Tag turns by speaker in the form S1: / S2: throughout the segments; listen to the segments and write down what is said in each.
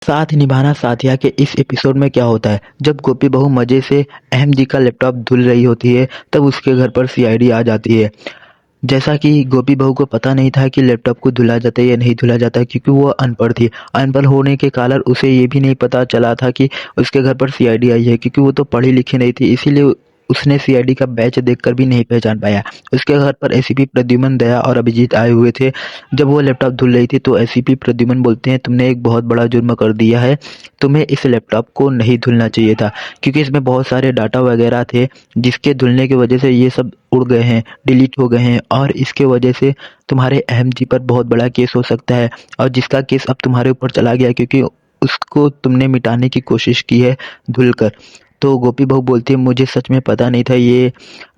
S1: साथ निभाना साथिया के इस एपिसोड में क्या होता है, जब गोपी बहू मजे से अहम जी का लैपटॉप धुल रही होती है तब उसके घर पर सीआईडी आ जाती है। जैसा कि गोपी बहू को पता नहीं था कि लैपटॉप को धुला जाता है या नहीं धुला जाता है, क्योंकि वो अनपढ़ थी। अनपढ़ होने के कारण उसे ये भी नहीं पता चला था कि उसके घर पर सीआईडी आई है, क्योंकि वो तो पढ़ी लिखी नहीं थी, इसीलिए उसने सीआईडी का बैच देखकर भी नहीं पहचान पाया। उसके घर पर एसीपी प्रद्युमन, दया और अभिजीत आए हुए थे। जब वो लैपटॉप धुल रही थी तो एसीपी प्रद्युमन बोलते हैं, तुमने एक बहुत बड़ा जुर्म कर दिया है, तुम्हें इस लैपटॉप को नहीं धुलना चाहिए था, क्योंकि इसमें बहुत सारे डाटा वगैरह थे जिसके धुलने की वजह से ये सब उड़ गए हैं, डिलीट हो गए हैं, और इसके वजह से तुम्हारे अहम जी पर बहुत बड़ा केस हो सकता है, और जिसका केस अब तुम्हारे ऊपर चला गया क्योंकि उसको तुमने मिटाने की कोशिश की है धुल कर। तो गोपी बहू बोलती है, मुझे सच में पता नहीं था ये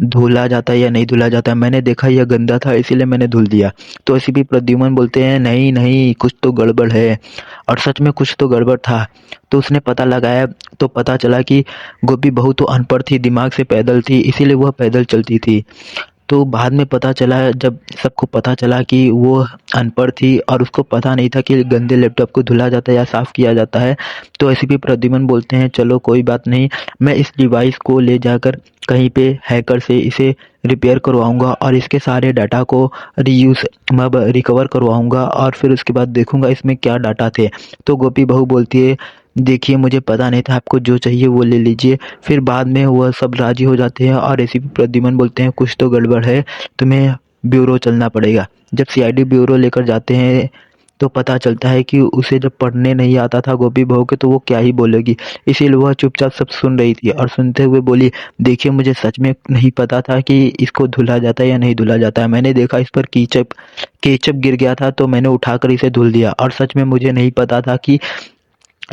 S1: धुला जाता है या नहीं धुला जाता है, मैंने देखा यह गंदा था इसीलिए मैंने धुल दिया। तो ऐसे भी प्रद्युमन बोलते हैं, नहीं नहीं कुछ तो गड़बड़ है, और सच में कुछ तो गड़बड़ था। तो उसने पता लगाया तो पता चला कि गोपी बहू तो अनपढ़ थी, दिमाग से पैदल थी, इसीलिए वह पैदल चलती थी। तो बाद में पता चला, जब सबको पता चला कि वो अनपढ़ थी और उसको पता नहीं था कि गंदे लैपटॉप को धुला जाता है या साफ़ किया जाता है। तो एसीपी प्रद्युमन बोलते हैं, चलो कोई बात नहीं, मैं इस डिवाइस को ले जाकर कहीं पे हैकर से इसे रिपेयर करवाऊँगा और इसके सारे डाटा को रीयूज़ मतलब रिकवर करवाऊँगा, और फिर उसके बाद देखूँगा इसमें क्या डाटा थे। तो गोपी बहू बोलती है, देखिए मुझे पता नहीं था, आपको जो चाहिए वो ले लीजिए। फिर बाद में वह सब राज़ी हो जाते हैं और एसीपी प्रद्युमन बोलते हैं, कुछ तो गड़बड़ है, तुम्हें ब्यूरो चलना पड़ेगा। जब सीआईडी ब्यूरो लेकर जाते हैं तो पता चलता है कि उसे जब पढ़ने नहीं आता था गोपी बहू के, तो वो क्या ही बोलेगी, इसीलिए वह चुपचाप सब सुन रही थी और सुनते हुए बोली, देखिए मुझे सच में नहीं पता था कि इसको धुला जाता है या नहीं धुला जाता है, मैंने देखा इस पर कीचप केचप गिर गया था तो मैंने उठाकर इसे धुल दिया, और सच में मुझे नहीं पता था कि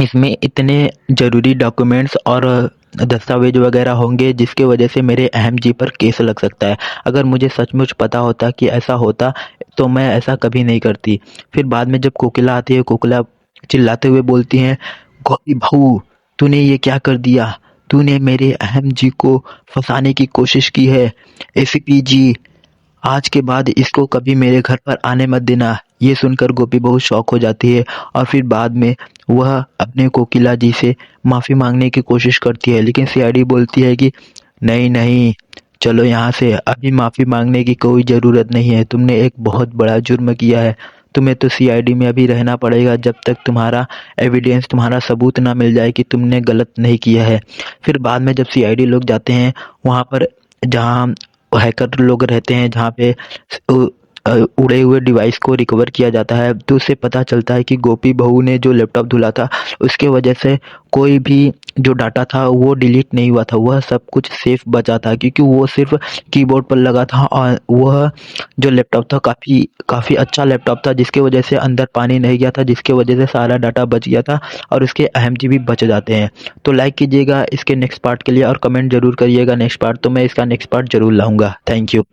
S1: इसमें इतने ज़रूरी डॉक्यूमेंट्स और दस्तावेज वगैरह होंगे जिसके वजह से मेरे अहम जी पर केस लग सकता है। अगर मुझे सचमुच पता होता कि ऐसा होता तो मैं ऐसा कभी नहीं करती। फिर बाद में जब कोकिला आती है, कोकिला चिल्लाते हुए बोलती हैं, गोपी बहू तूने ये क्या कर दिया, तूने मेरे अहम जी को फंसाने की कोशिश की है। एसीपी जी, आज के बाद इसको कभी मेरे घर पर आने मत देना। ये सुनकर गोपी बहुत शॉक हो जाती है और फिर बाद में वह अपने कोकिला जी से माफ़ी मांगने की कोशिश करती है, लेकिन सीआईडी बोलती है कि नहीं नहीं, चलो यहाँ से, अभी माफ़ी मांगने की कोई ज़रूरत नहीं है, तुमने एक बहुत बड़ा जुर्म किया है, तुम्हें तो सीआईडी में अभी रहना पड़ेगा जब तक तुम्हारा एविडेंस, तुम्हारा सबूत ना मिल जाए कि तुमने गलत नहीं किया है। फिर बाद में जब सीआईडी लोग जाते हैं वहाँ पर जहाँ हैकर लोग रहते हैं, जहाँ पे उड़े हुए डिवाइस को रिकवर किया जाता है, तो उससे पता चलता है कि गोपी बहू ने जो लैपटॉप धुला था उसके वजह से कोई भी जो डाटा था वो डिलीट नहीं हुआ था, वह सब कुछ सेफ बचा था, क्योंकि वो सिर्फ कीबोर्ड पर लगा था, और वह जो लैपटॉप था काफ़ी काफ़ी अच्छा लैपटॉप था, जिसके वजह से अंदर पानी नहीं गया था, जिसके वजह से सारा डाटा बच गया था और उसके अहम जी भी बच जाते हैं। तो लाइक कीजिएगा इसके नेक्स्ट पार्ट के लिए और कमेंट जरूर करिएगा नेक्स्ट पार्ट, तो मैं इसका नेक्स्ट पार्ट जरूर लाऊंगा। Thank you.